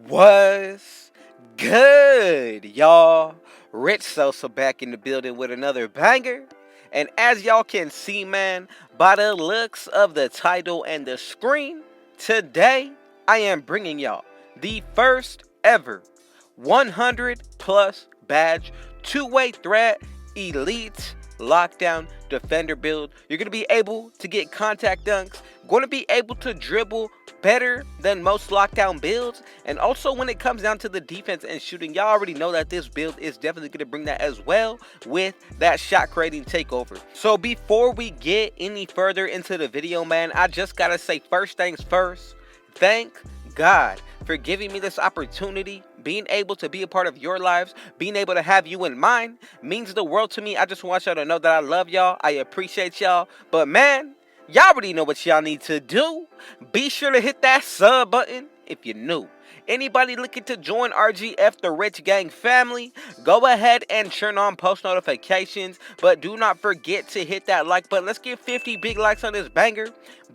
Was good, y'all? Rich Sosa back in the building with another banger. And as y'all can see, man, by the looks of the title and the screen, today I am bringing y'all the first ever 100 plus badge two-way threat elite lockdown defender build. You're going to be able to get contact dunks, going to be able to dribble better than most lockdown builds, and also when it comes down to the defense and shooting, y'all already know that this build is definitely going to bring that as well with that shot creating takeover. So before we get any further into the video, man, I just gotta say, first things first, thank God for giving me this opportunity. Being able to be a part of your lives, being able to have you in mind means the world to me. I just want y'all to know that I love y'all, I appreciate y'all. But man, y'all already know what y'all need to do. Be sure to hit that sub button if you're new. Anybody looking to join RGF the Rich Gang family, go ahead and turn on post notifications. But do not forget to hit that like button. Let's get 50 big likes on this banger.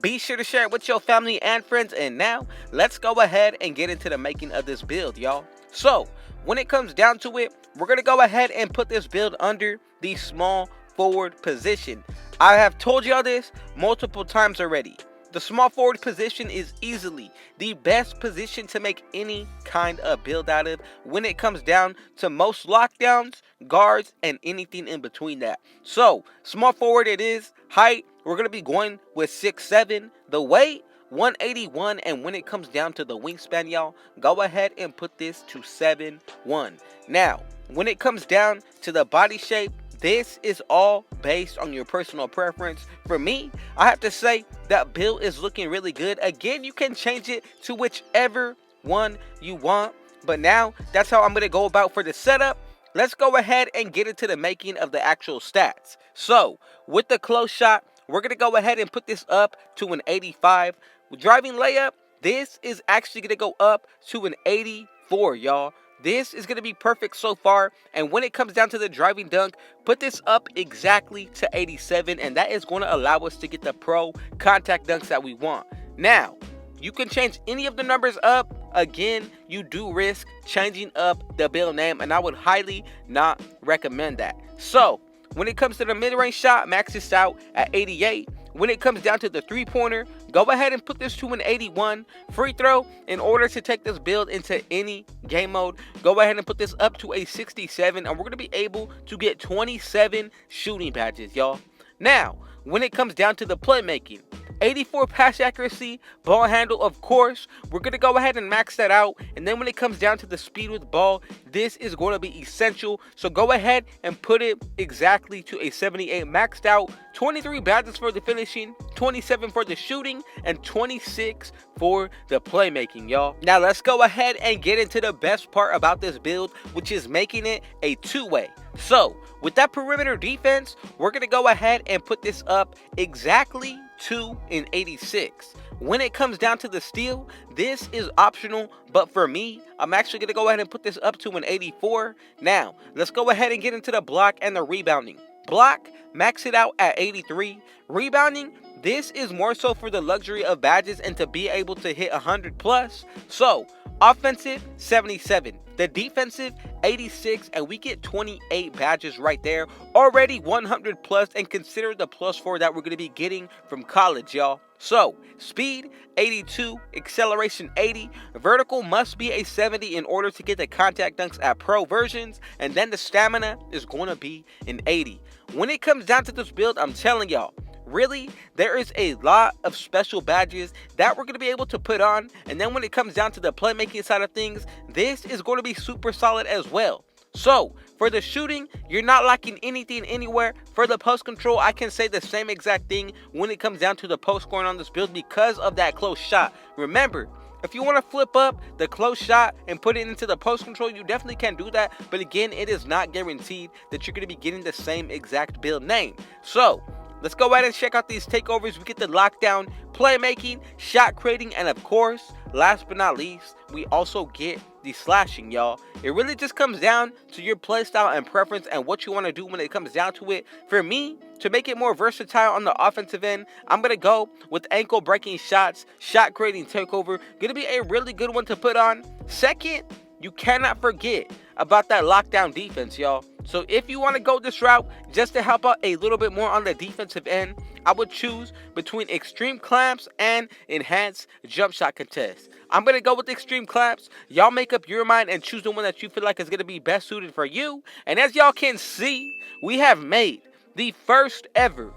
Be sure to share it with your family and friends. And now, let's go ahead and get into the making of this build, y'all. So, when it comes down to it, we're going to go ahead and put this build under the small forward position. I have told y'all this multiple times already. The small forward position is easily the best position to make any kind of build out of when it comes down to most lockdowns, guards, and anything in between that. So, small forward it is. Height, we're going to be going with 6'7". The weight, 181, and when it comes down to the wingspan, y'all, go ahead and put this to 7'1". Now, when it comes down to the body shape, this is all based on your personal preference. For me, I have to say that build is looking really good. Again, you can change it to whichever one you want, but now that's how I'm going to go about for the setup. Let's go ahead and get into the making of the actual stats. So, with the close shot, we're going to go ahead and put this up to an 85. With driving layup, this is actually going to go up to an 84, y'all. This is going to be perfect so far, and when it comes down to the driving dunk, put this up exactly to 87, and that is going to allow us to get the pro contact dunks that we want. Now, you can change any of the numbers up. Again, you do risk changing up the build name, and I would highly not recommend that. So, when it comes to the mid-range shot, max this out at 88. When it comes down to the three-pointer, go ahead and put this to an 81. Free throw, in order to take this build into any game mode, go ahead and put this up to a 67. And we're going to be able to get 27 shooting badges, y'all. Now, when it comes down to the playmaking, 84 pass accuracy, ball handle, of course. We're going to go ahead and max that out. And then when it comes down to the speed with ball, this is going to be essential. So go ahead and put it exactly to a 78 maxed out. 23 badges for the finishing, 27 for the shooting, and 26 for the playmaking, y'all. Now let's go ahead and get into the best part about this build, which is making it a two-way. So with that perimeter defense, we're going to go ahead and put this up exactly to an 86. When it comes down to the steal, this is optional, but for me, I'm actually going to go ahead and put this up to an 84. Now, let's go ahead and get into the block and the rebounding. Block, max it out at 83. Rebounding, this is more so for the luxury of badges and to be able to hit 100 plus. So, offensive, 77. The defensive, 86, and we get 28 badges right there. Already 100 plus, and consider the +4 that we're going to be getting from college, y'all. So, speed, 82, acceleration, 80. Vertical must be a 70 in order to get the contact dunks at pro versions, and then the stamina is going to be an 80. When it comes down to this build, I'm telling y'all, really, there is a lot of special badges that we're going to be able to put on. And then when it comes down to the playmaking side of things, this is going to be super solid as well. So, for the shooting, you're not lacking anything anywhere. For the post control, I can say the same exact thing when it comes down to the post scoring on this build because of that close shot. Remember, if you want to flip up the close shot and put it into the post control, you definitely can do that. But again, it is not guaranteed that you're going to be getting the same exact build name. So, let's go ahead and check out these takeovers. We get the lockdown, playmaking, shot creating, and of course, last but not least, we also get the slashing, y'all. It really just comes down to your playstyle and preference and what you want to do when it comes down to it. For me, to make it more versatile on the offensive end, I'm going to go with ankle breaking shots, shot creating takeover. Going to be a really good one to put on. Second, you cannot forget about that lockdown defense, y'all. So if you want to go this route just to help out a little bit more on the defensive end, I would choose between extreme clamps and enhanced jump shot contest. I'm going to go with extreme clamps. Y'all make up your mind and choose the one that you feel like is going to be best suited for you. And as y'all can see, we have made the first ever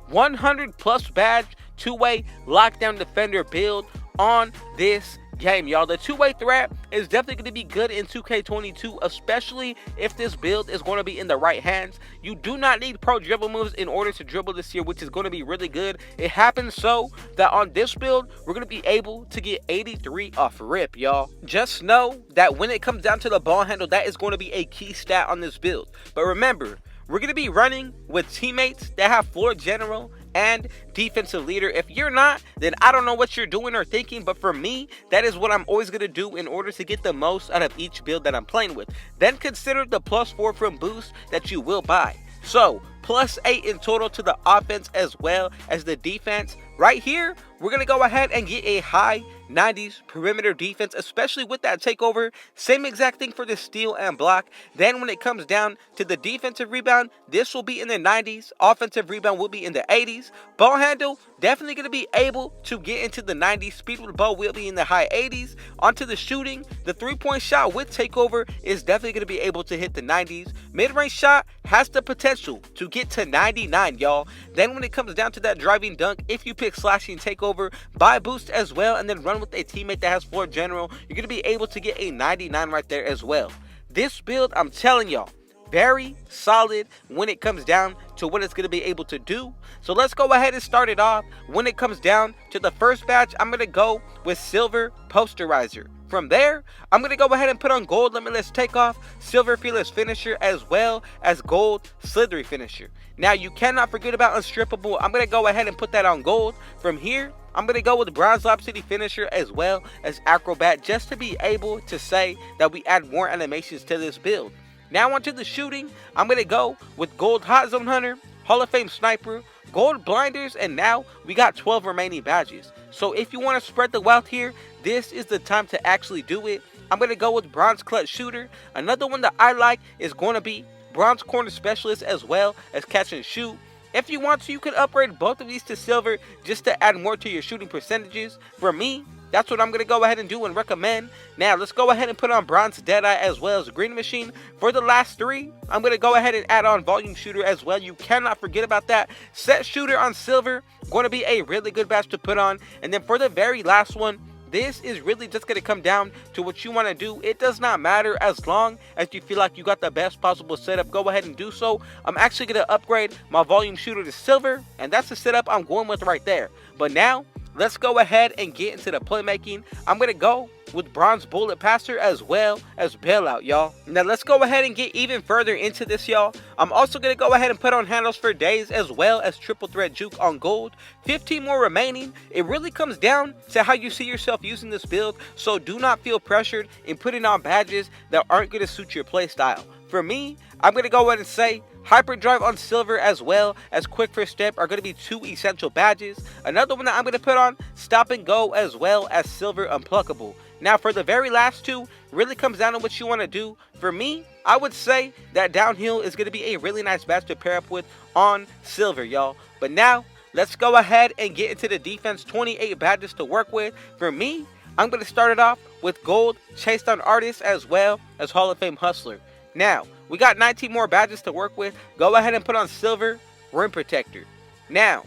100 plus badge two-way lockdown defender build on this game, y'all. The two-way threat is definitely going to be good in 2K22, especially if this build is going to be in the right hands. You do not need pro dribble moves in order to dribble this year, which is going to be really good. It happens so that on this build, we're going to be able to get 83 off rip, y'all. Just know that when it comes down to the ball handle, that is going to be a key stat on this build. But remember, we're going to be running with teammates that have floor general and defensive leader. If you're not, then I don't know what you're doing or thinking, but for me, that is what I'm always going to do in order to get the most out of each build that I'm playing with. Then consider the +4 from boost that you will buy. So, +8 in total to the offense as well as the defense. Right here, we're going to go ahead and get a high 90s perimeter defense, especially with that takeover. Same exact thing for the steal and block. Then when it comes down to the defensive rebound, this will be in the 90s. Offensive rebound will be in the 80s. Ball handle, definitely going to be able to get into the 90s. Speed with the ball will be in the high 80s. Onto the shooting, the three-point shot with takeover is definitely going to be able to hit the 90s. Mid-range shot has the potential to get to 99, y'all. Then when it comes down to that driving dunk, if you pick slashing takeover, buy boost as well, and then run with a teammate that has floor general, you're going to be able to get a 99 right there as well. This build, I'm telling y'all, very solid when it comes down to what it's going to be able to do. So let's go ahead and start it off. When it comes down to the first batch, I'm going to go with silver posterizer. From there, I'm going to go ahead and put on gold limitless takeoff, silver fearless finisher, as well as gold slithery finisher. Now, you cannot forget about unstrippable. I'm going to go ahead and put that on gold. From here, I'm going to go with bronze lob city finisher as well as acrobat, just to be able to say that we add more animations to this build. Now onto the shooting, I'm going to go with gold hot zone hunter, Hall of Fame sniper, gold blinders, and now we got 12 remaining badges. So if you want to spread the wealth here, this is the time to actually do it. I'm going to go with bronze clutch shooter. Another one that I like is going to be bronze corner specialist as well as catch and shoot. If you want to, you can upgrade both of these to silver just to add more to your shooting percentages. For me, that's what I'm going to go ahead and do and recommend. Now, let's go ahead and put on bronze deadeye as well as green machine. For the last three, I'm going to go ahead and add on volume shooter as well. You cannot forget about that. Set shooter on silver, going to be a really good batch to put on. And then for the very last one, this is really just going to come down to what you want to do. It does not matter as long as you feel like you got the best possible setup. Go ahead and do so. I'm actually going to upgrade my volume shooter to silver, and that's the setup I'm going with right there. But now, let's go ahead and get into the playmaking. I'm going to go with bronze bullet passer as well as bailout, y'all. Now let's go ahead and get even further into this, y'all. I'm also going to go ahead and put on handles for days as well as triple threat juke on gold. 15 more remaining. It really comes down to how you see yourself using this build, so do not feel pressured in putting on badges that aren't going to suit your play style. For me, I'm going to go ahead and say hyperdrive on silver as well as quick first step are going to be two essential badges. Another one that I'm going to put on stop and go as well as silver unpluckable. Now for the very last two, really comes down to what you want to do. For me, I would say that downhill is going to be a really nice badge to pair up with on silver, y'all. But now, let's go ahead and get into the defense. 28 badges to work with. For me, I'm going to start it off with gold chase down artist as well as Hall of Fame hustler. Now, we got 19 more badges to work with. Go ahead and put on silver rim protector. Now,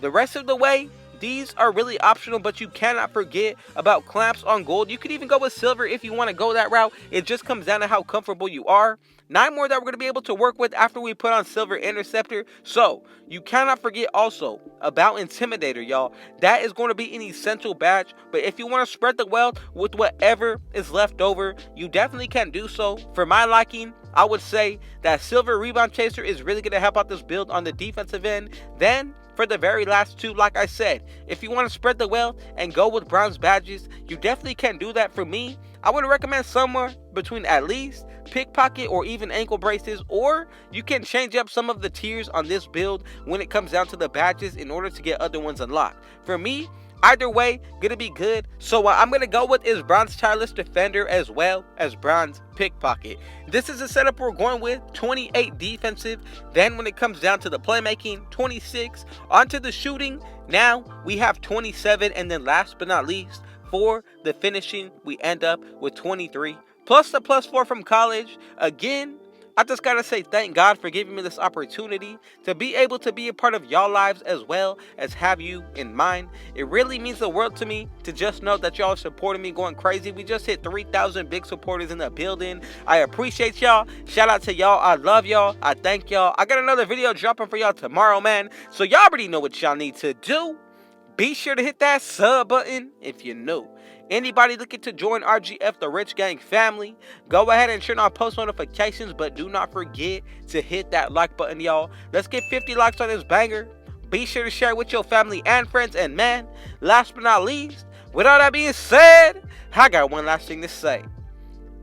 the rest of the way, these are really optional, but you cannot forget about clamps on gold. You could even go with silver if you want to go that route. It just comes down to how comfortable you are. 9 more that we're going to be able to work with after we put on silver interceptor. So, you cannot forget also about intimidator, y'all. That is going to be an essential badge, but if you want to spread the wealth with whatever is left over, you definitely can do so. For my liking, I would say that silver rebound chaser is really going to help out this build on the defensive end. Then, for the very last two, like I said, if you want to spread the wealth and go with bronze badges, you definitely can do that. For me, I would recommend somewhere between at least pickpocket or even ankle braces, or you can change up some of the tiers on this build when it comes down to the badges in order to get other ones unlocked. For me, Either way, gonna be good. So I'm gonna go with is bronze tireless defender as well as bronze pickpocket. This is a setup we're going with. 28 defensive. Then when it comes down to the playmaking, 26. Onto the shooting, now we have 27. And then last but not least, for the finishing, we end up with 23. Plus the +4 from college. Again, I just gotta say thank God for giving me this opportunity to be able to be a part of y'all lives as well as have you in mind. It really means the world to me to just know that y'all are supporting me going crazy. We just hit 3,000 big supporters in the building. I appreciate y'all. Shout out to y'all. I love y'all. I thank y'all. I got another video dropping for y'all tomorrow, man. So y'all already know what y'all need to do. Be sure to hit that sub button if you're new. Anybody looking to join RGF the Rich Gang family, go ahead and turn on post notifications, but do not forget to hit that like button, y'all. Let's get 50 likes on this banger. Be sure to share with your family and friends. And man, last but not least, with all that being said, I got one last thing to say.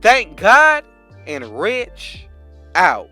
Thank God and Rich out.